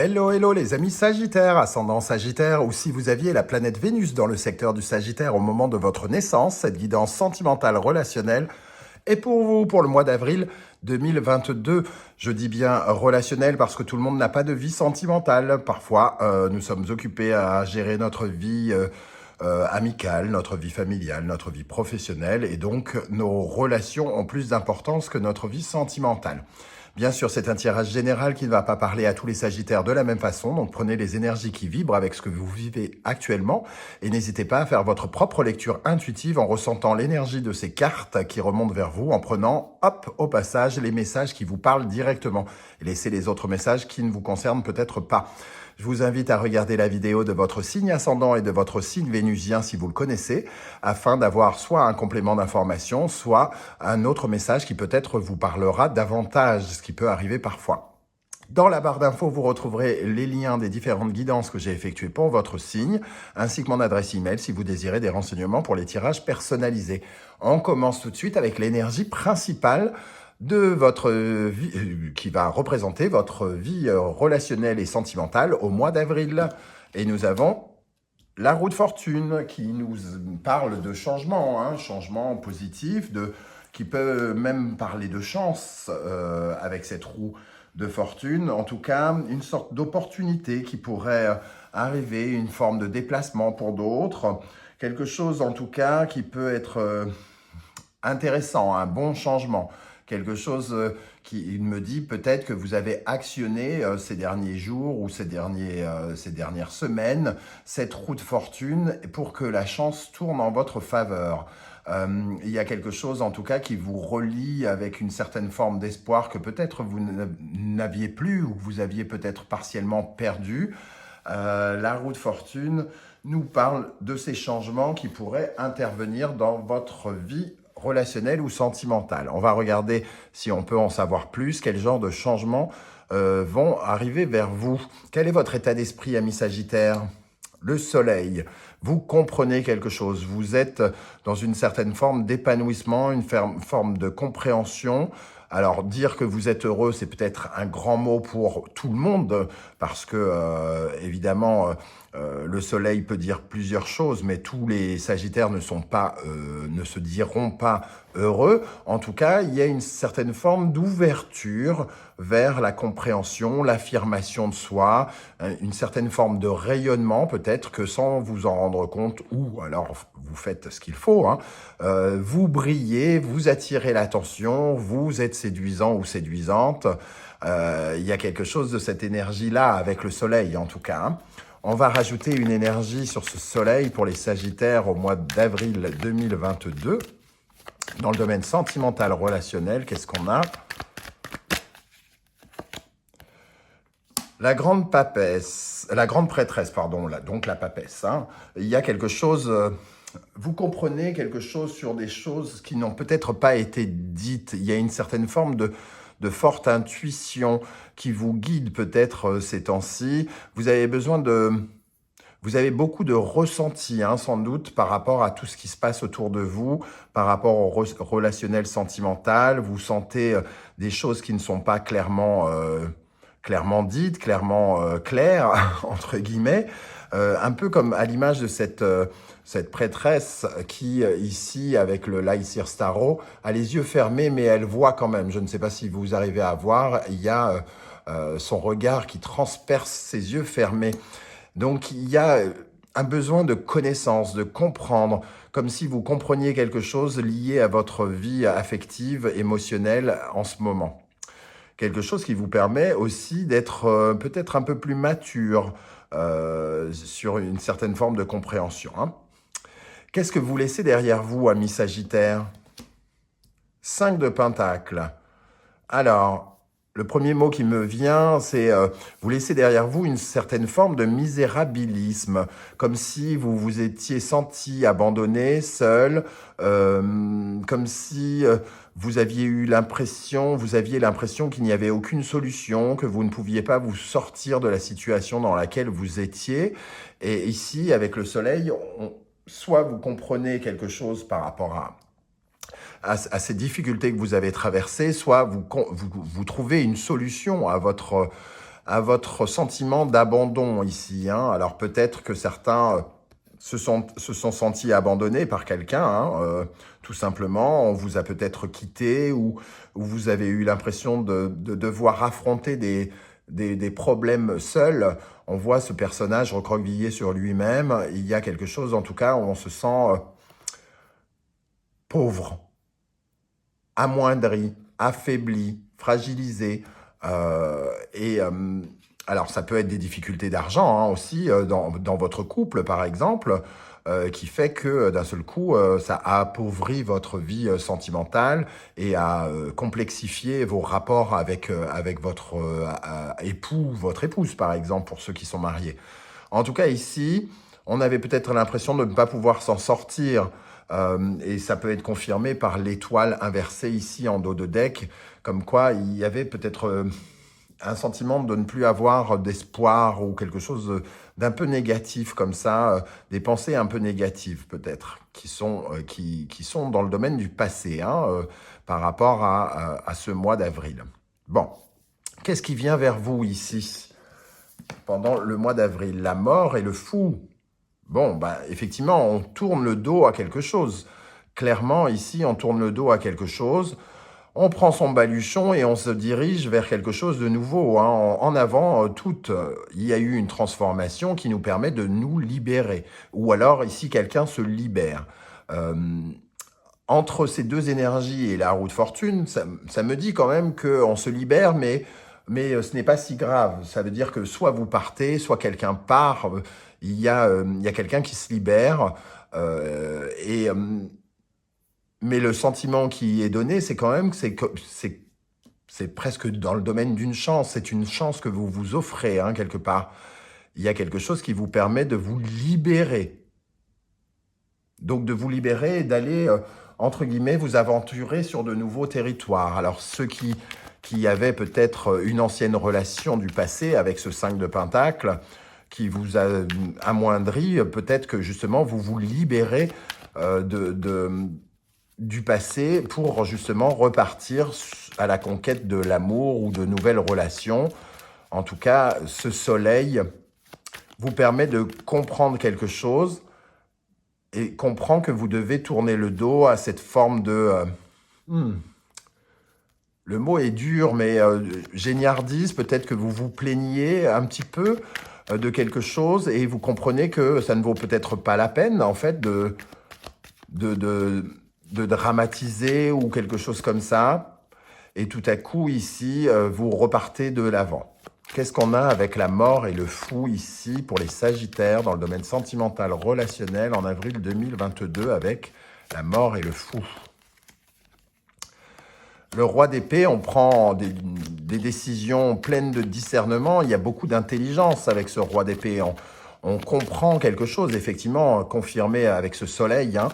Hello, hello les amis Sagittaires, ascendant Sagittaire, ou si vous aviez la planète Vénus dans le secteur du Sagittaire au moment de votre naissance, cette guidance sentimentale relationnelle est pour vous pour le mois d'avril 2022. Je dis bien relationnel parce que tout le monde n'a pas de vie sentimentale. Parfois, nous sommes occupés à gérer notre vie amicale, notre vie familiale, notre vie professionnelle, et donc nos relations ont plus d'importance que notre vie sentimentale. Bien sûr, c'est un tirage général qui ne va pas parler à tous les Sagittaires de la même façon, donc prenez les énergies qui vibrent avec ce que vous vivez actuellement et n'hésitez pas à faire votre propre lecture intuitive en ressentant l'énergie de ces cartes qui remontent vers vous, en prenant, hop, au passage, les messages qui vous parlent directement et laissez les autres messages qui ne vous concernent peut-être pas. Je vous invite à regarder la vidéo de votre signe ascendant et de votre signe vénusien si vous le connaissez, afin d'avoir soit un complément d'information, soit un autre message qui peut-être vous parlera davantage, ce qui peut arriver parfois. Dans la barre d'infos, vous retrouverez les liens des différentes guidances que j'ai effectuées pour votre signe, ainsi que mon adresse email si vous désirez des renseignements pour les tirages personnalisés. On commence tout de suite avec l'énergie principale de votre vie, qui va représenter votre vie relationnelle et sentimentale au mois d'avril. Et nous avons la roue de fortune qui nous parle de changement, changement positif, qui peut même parler de chance avec cette roue de fortune. En tout cas, une sorte d'opportunité qui pourrait arriver, une forme de déplacement pour d'autres. Quelque chose en tout cas qui peut être intéressant, un bon changement. Quelque chose qui me dit peut-être que vous avez actionné ces derniers jours ou ces dernières semaines cette roue de fortune pour que la chance tourne en votre faveur. Il y a quelque chose en tout cas qui vous relie avec une certaine forme d'espoir que peut-être vous n'aviez plus ou que vous aviez peut-être partiellement perdu. La roue de fortune nous parle de ces changements qui pourraient intervenir dans votre vie relationnel ou sentimental. On va regarder si on peut en savoir plus, quel genre de changements vont arriver vers vous. Quel est votre état d'esprit, ami Sagittaire ? Le soleil, vous comprenez quelque chose, vous êtes dans une certaine forme d'épanouissement, une forme de compréhension. Alors, dire que vous êtes heureux, c'est peut-être un grand mot pour tout le monde, parce que, évidemment, le soleil peut dire plusieurs choses, mais tous les Sagittaires ne se diront pas heureux. En tout cas, il y a une certaine forme d'ouverture vers la compréhension, l'affirmation de soi, une certaine forme de rayonnement, peut-être que sans vous en rendre compte, ou alors vous faites ce qu'il faut, vous brillez, vous attirez l'attention, vous êtes séduisant ou séduisante. Il y a quelque chose de cette énergie-là avec le soleil, en tout cas. On va rajouter une énergie sur ce soleil pour les Sagittaires au mois d'avril 2022. Dans le domaine sentimental relationnel, qu'est-ce qu'on a ? La grande prêtresse, pardon, donc la papesse. Il y a quelque chose, vous comprenez quelque chose sur des choses qui n'ont peut-être pas été dites. Il y a une certaine forme de forte intuition qui vous guide peut-être ces temps-ci. Vous avez beaucoup de ressenti, sans doute, par rapport à tout ce qui se passe autour de vous, par rapport au relationnel sentimental. Vous sentez des choses qui ne sont pas clairement dites, clairement claires, entre guillemets. Un peu comme à l'image de cette prêtresse qui, ici, avec le Lycir Starro, a les yeux fermés, mais elle voit quand même. Je ne sais pas si vous arrivez à voir, il y a son regard qui transperce ses yeux fermés. Donc, il y a un besoin de connaissance, de comprendre, comme si vous compreniez quelque chose lié à votre vie affective, émotionnelle en ce moment. Quelque chose qui vous permet aussi d'être peut-être un peu plus mature sur une certaine forme de compréhension. Qu'est-ce que vous laissez derrière vous, ami Sagittaire ? 5 de Pentacles. Alors, le premier mot qui me vient, c'est vous laissez derrière vous une certaine forme de misérabilisme, comme si vous vous étiez senti abandonné, seul, comme si vous aviez l'impression qu'il n'y avait aucune solution, que vous ne pouviez pas vous sortir de la situation dans laquelle vous étiez. Et ici, avec le soleil, soit vous comprenez quelque chose par rapport à ces difficultés que vous avez traversées, soit vous trouvez une solution à à votre sentiment d'abandon ici, hein. Alors peut-être que certains se sont sentis abandonnés par quelqu'un, hein, tout simplement. On vous a peut-être quitté ou vous avez eu l'impression de devoir affronter des problèmes seul. On voit ce personnage recroquevillé sur lui-même. Il y a quelque chose, en tout cas, où on se sent pauvre, amoindri, affaibli, fragilisé. Et alors, ça peut être des difficultés d'argent hein, aussi dans votre couple, par exemple, qui fait que d'un seul coup, ça a appauvri votre vie sentimentale et a complexifié vos rapports avec votre époux, votre épouse, par exemple, pour ceux qui sont mariés. En tout cas, ici, on avait peut-être l'impression de ne pas pouvoir s'en sortir. Et ça peut être confirmé par l'étoile inversée ici en dos de deck, comme quoi il y avait peut-être un sentiment de ne plus avoir d'espoir ou quelque chose d'un peu négatif comme ça, des pensées un peu négatives peut-être, qui sont dans le domaine du passé, hein, par rapport à ce mois d'avril. Bon, qu'est-ce qui vient vers vous ici pendant le mois d'avril? La mort et le fou. Bon, bah, effectivement, on tourne le dos à quelque chose. Clairement, ici, on tourne le dos à quelque chose. On prend son baluchon et on se dirige vers quelque chose de nouveau, hein. En avant, il y a eu une transformation qui nous permet de nous libérer. Ou alors, ici, quelqu'un se libère. Euh, Entre ces deux énergies et la roue de fortune, ça me dit quand même qu'on se libère, mais ce n'est pas si grave. Ça veut dire que soit vous partez, soit quelqu'un part. Il y a quelqu'un qui se libère. euh, et, euh, mais le sentiment qui est donné, c'est quand même que c'est presque dans le domaine d'une chance. C'est une chance que vous vous offrez, hein, quelque part. Il y a quelque chose qui vous permet de vous libérer. Donc de vous libérer et d'aller, entre guillemets, vous aventurer sur de nouveaux territoires. Alors ceux qui avaient peut-être une ancienne relation du passé avec ce 5 de Pentacle, qui vous a amoindri, peut-être que justement vous vous libérez du passé pour justement repartir à la conquête de l'amour ou de nouvelles relations. En tout cas, ce soleil vous permet de comprendre quelque chose et comprend que vous devez tourner le dos à cette forme de... le mot est dur, mais géniardise, peut-être que vous vous plaigniez un petit peu de quelque chose et vous comprenez que ça ne vaut peut-être pas la peine, en fait, de, de, de dramatiser ou quelque chose comme ça. Et tout à coup, ici, vous repartez de l'avant. Qu'est-ce qu'on a avec la mort et le fou ici pour les Sagittaires dans le domaine sentimental relationnel en avril 2022 avec la mort et le fou? Le roi d'épée, on prend des décisions pleines de discernement. Il y a beaucoup d'intelligence avec ce roi d'épée. On comprend quelque chose, effectivement, confirmé avec ce soleil, hein.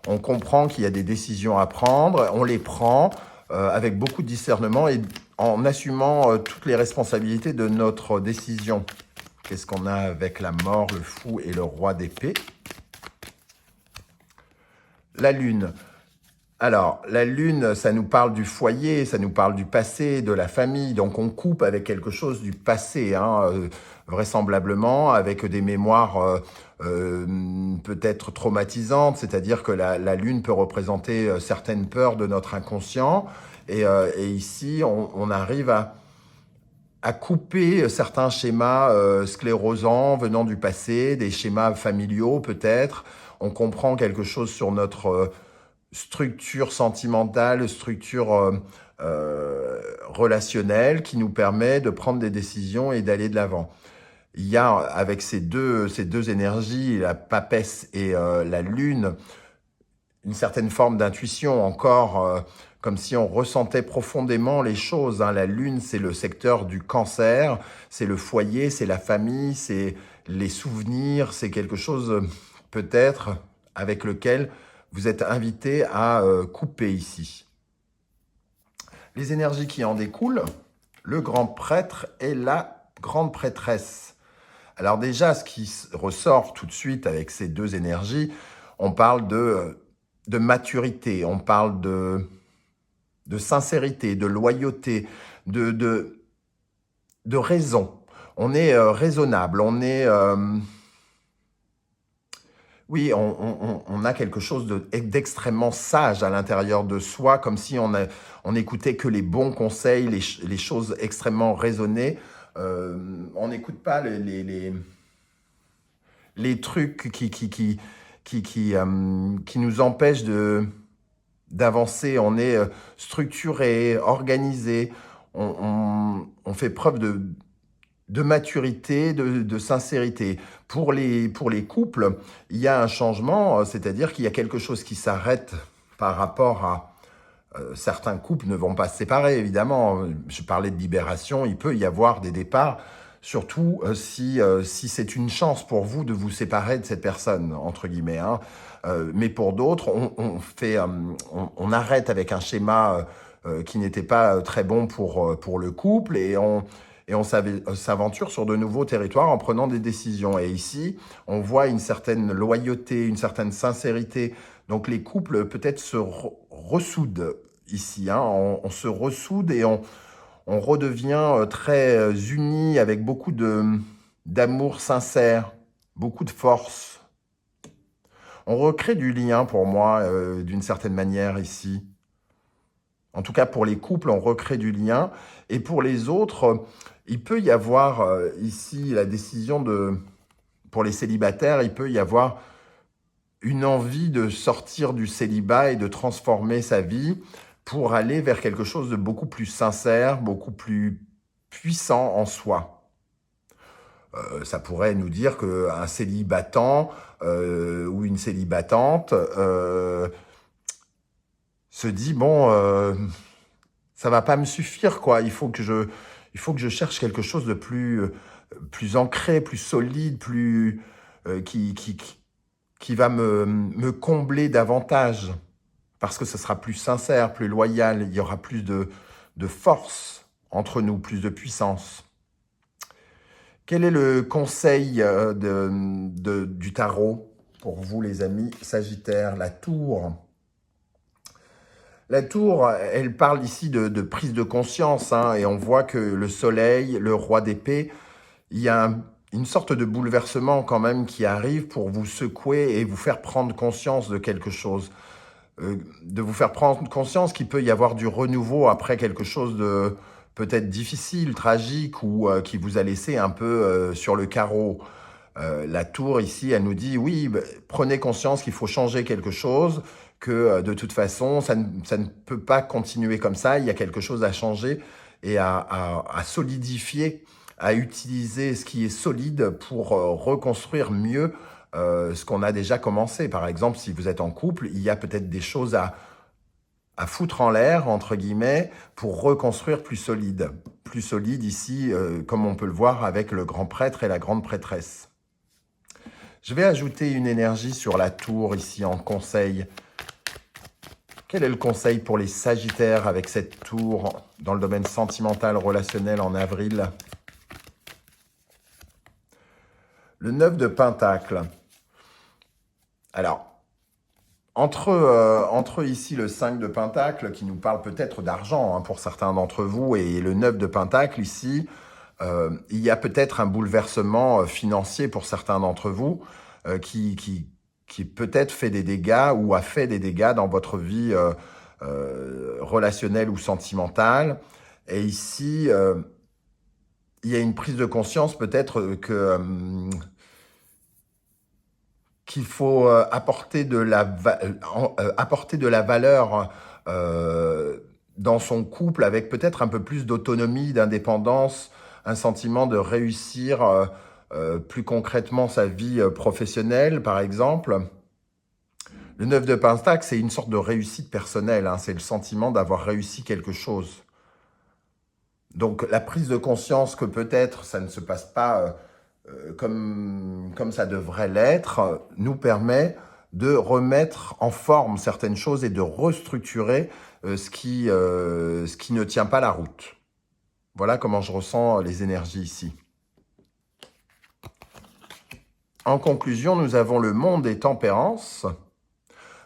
On comprend qu'il y a des décisions à prendre. On les prend avec beaucoup de discernement et en assumant toutes les responsabilités de notre décision. Qu'est-ce qu'on a avec la mort, le fou et le roi d'épée? La lune. Alors, la lune, ça nous parle du foyer, ça nous parle du passé, de la famille. Donc, on coupe avec quelque chose du passé, hein, vraisemblablement, avec des mémoires peut-être traumatisantes. C'est-à-dire que la lune peut représenter certaines peurs de notre inconscient. Et ici, on arrive à couper certains schémas sclérosants venant du passé, des schémas familiaux peut-être. On comprend quelque chose sur notre structure sentimentale, structure relationnelle qui nous permet de prendre des décisions et d'aller de l'avant. Il y a avec ces deux énergies, la papesse et la lune, une certaine forme d'intuition encore, comme si on ressentait profondément les choses, hein. La lune, c'est le secteur du cancer, c'est le foyer, c'est la famille, c'est les souvenirs, c'est quelque chose peut-être avec lequel vous êtes invité à couper ici. Les énergies qui en découlent, le grand prêtre et la grande prêtresse. Alors déjà, ce qui ressort tout de suite avec ces deux énergies, on parle de maturité, on parle de sincérité, de loyauté, de de raison. On est raisonnable, on est... oui, on a quelque chose d'extrêmement sage à l'intérieur de soi, comme si on écoutait que les bons conseils, les choses extrêmement raisonnées. On n'écoute pas les trucs qui nous empêchent d'avancer. On est structuré, organisé, on fait preuve de maturité, de sincérité. Pour les couples, il y a un changement, c'est-à-dire qu'il y a quelque chose qui s'arrête par rapport à... certains couples ne vont pas se séparer, évidemment. Je parlais de libération, il peut y avoir des départs, surtout si c'est une chance pour vous de vous séparer de cette personne, entre guillemets. Hein. Mais pour d'autres, on arrête avec un schéma qui n'était pas très bon pour le couple et on s'aventure sur de nouveaux territoires en prenant des décisions. Et ici, on voit une certaine loyauté, une certaine sincérité. Donc les couples peut-être se ressoudent ici. Hein. On se ressoude et on redevient très unis avec beaucoup d'amour sincère, beaucoup de force. On recrée du lien pour moi d'une certaine manière ici. En tout cas, pour les couples, on recrée du lien. Et pour les autres, il peut y avoir ici la décision pour les célibataires, il peut y avoir une envie de sortir du célibat et de transformer sa vie pour aller vers quelque chose de beaucoup plus sincère, beaucoup plus puissant en soi. Ça pourrait nous dire qu'un célibatant ou une célibatante se dit, bon, ça va pas me suffire, quoi. Il faut que je cherche quelque chose de plus ancré, plus solide, qui va me combler davantage. Parce que ce sera plus sincère, plus loyal, il y aura plus de force entre nous, plus de puissance. Quel est le conseil du tarot pour vous, les amis Sagittaire? La tour. La tour, elle parle ici de prise de conscience, hein, et on voit que le soleil, le roi d'épée, il y a une sorte de bouleversement quand même qui arrive pour vous secouer et vous faire prendre conscience de quelque chose. De vous faire prendre conscience qu'il peut y avoir du renouveau après quelque chose de peut-être difficile, tragique, ou qui vous a laissé un peu sur le carreau. La tour ici, elle nous dit, oui, prenez conscience qu'il faut changer quelque chose, que de toute façon, ça ne peut pas continuer comme ça, il y a quelque chose à changer et à solidifier, à utiliser ce qui est solide pour reconstruire mieux ce qu'on a déjà commencé. Par exemple, si vous êtes en couple, il y a peut-être des choses à foutre en l'air, entre guillemets, pour reconstruire plus solide. Plus solide ici, comme on peut le voir avec le grand prêtre et la grande prêtresse. Je vais ajouter une énergie sur la tour ici en conseil. Quel est le conseil pour les Sagittaires avec cette tour dans le domaine sentimental, relationnel en avril? Le 9 de Pentacle. Alors, entre ici le 5 de Pentacle, qui nous parle peut-être d'argent hein, pour certains d'entre vous, et le 9 de Pentacle ici, il y a peut-être un bouleversement financier pour certains d'entre vous qui peut-être fait des dégâts ou a fait des dégâts dans votre vie relationnelle ou sentimentale. Et ici, il y a une prise de conscience peut-être qu'il faut apporter de la valeur dans son couple avec peut-être un peu plus d'autonomie, d'indépendance, un sentiment de réussir plus concrètement sa vie professionnelle, par exemple. Le 9 de Pentacle, c'est une sorte de réussite personnelle, hein, c'est le sentiment d'avoir réussi quelque chose. Donc la prise de conscience que peut-être ça ne se passe pas comme ça devrait l'être, nous permet de remettre en forme certaines choses et de restructurer ce qui ne tient pas la route. Voilà comment je ressens les énergies ici. En conclusion, nous avons le monde des tempérances.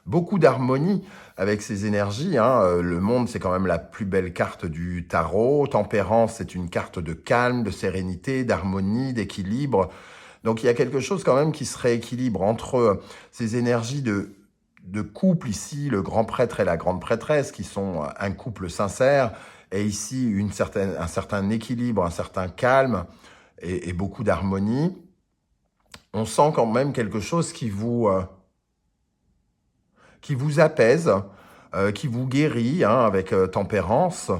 beaucoup d'harmonie avec ces énergies, hein. Le monde, c'est quand même la plus belle carte du tarot. Tempérance, c'est une carte de calme, de sérénité, d'harmonie, d'équilibre. Donc il y a quelque chose quand même qui se rééquilibre entre ces énergies de couple, ici le grand prêtre et la grande prêtresse, qui sont un couple sincère, et ici un certain équilibre, un certain calme et beaucoup d'harmonie. On sent quand même quelque chose qui vous apaise, qui vous guérit, hein, avec tempérance,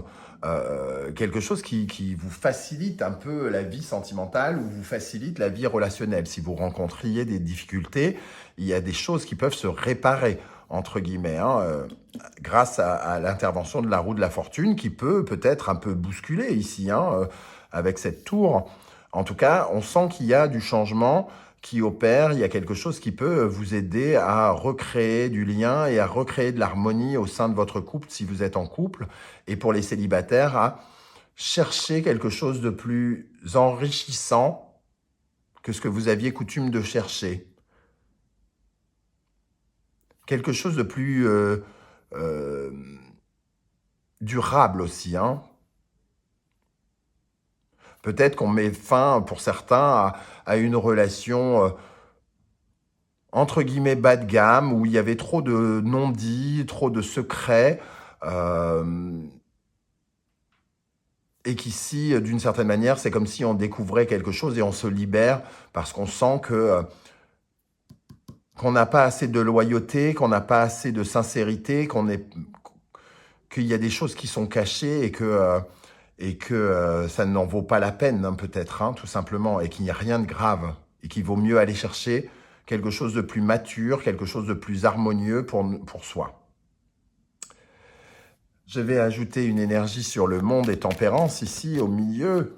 quelque chose qui vous facilite un peu la vie sentimentale ou vous facilite la vie relationnelle. Si vous rencontriez des difficultés, il y a des choses qui peuvent se réparer, entre guillemets, hein, grâce à l'intervention de la roue de la fortune qui peut-être un peu bousculer ici, hein, avec cette tour. En tout cas, on sent qu'il y a du changement qui opère, il y a quelque chose qui peut vous aider à recréer du lien et à recréer de l'harmonie au sein de votre couple si vous êtes en couple. Et pour les célibataires, à chercher quelque chose de plus enrichissant que ce que vous aviez coutume de chercher. Quelque chose de plus durable aussi, hein. Peut-être qu'on met fin, pour certains, à une relation entre guillemets bas de gamme, où il y avait trop de non-dits, trop de secrets, et qu'ici, d'une certaine manière, c'est comme si on découvrait quelque chose et on se libère parce qu'on sent qu'on n'a pas assez de loyauté, qu'on n'a pas assez de sincérité, qu'il y a des choses qui sont cachées et que ça n'en vaut pas la peine, hein, peut-être, hein, tout simplement, et qu'il n'y a rien de grave, et qu'il vaut mieux aller chercher quelque chose de plus mature, quelque chose de plus harmonieux pour soi. Je vais ajouter une énergie sur le monde et tempérance, ici, au milieu,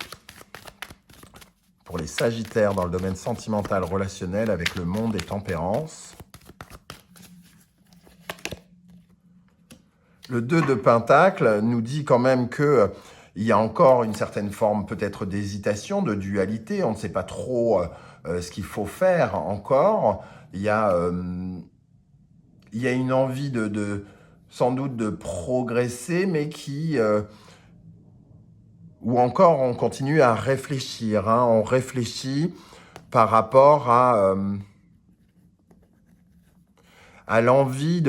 pour les sagittaires dans le domaine sentimental relationnel avec le monde et tempérance. Le 2 de Pentacle nous dit quand même que il y a encore une certaine forme peut-être d'hésitation, de dualité. On ne sait pas trop ce qu'il faut faire encore. Il y a une envie sans doute de progresser, mais ou encore on continue à réfléchir, hein. On réfléchit par rapport à l'envie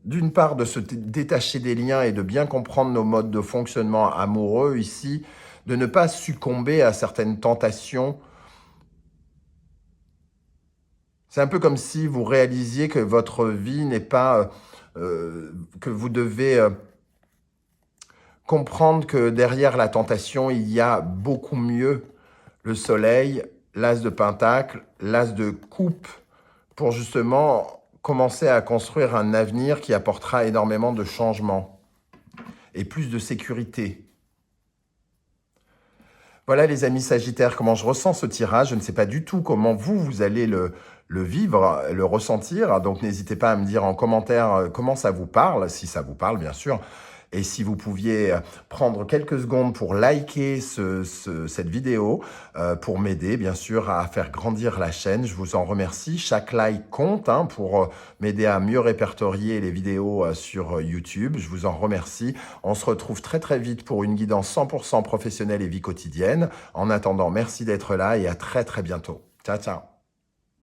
d'une part, de se détacher des liens et de bien comprendre nos modes de fonctionnement amoureux ici, de ne pas succomber à certaines tentations. C'est un peu comme si vous réalisiez que votre vie n'est pas... que vous devez comprendre que derrière la tentation, il y a beaucoup mieux. Le soleil, l'as de pentacle, l'as de coupe, pour justement commencer à construire un avenir qui apportera énormément de changements et plus de sécurité. Voilà les amis Sagittaires, comment je ressens ce tirage. Je ne sais pas du tout comment vous allez le vivre, le ressentir. Donc n'hésitez pas à me dire en commentaire comment ça vous parle, si ça vous parle bien sûr. Et si vous pouviez prendre quelques secondes pour liker cette vidéo, pour m'aider bien sûr à faire grandir la chaîne, je vous en remercie. Chaque like compte, hein, pour m'aider à mieux répertorier les vidéos sur YouTube. Je vous en remercie. On se retrouve très très vite pour une guidance 100% professionnelle et vie quotidienne. En attendant, merci d'être là et à très très bientôt. Ciao ciao.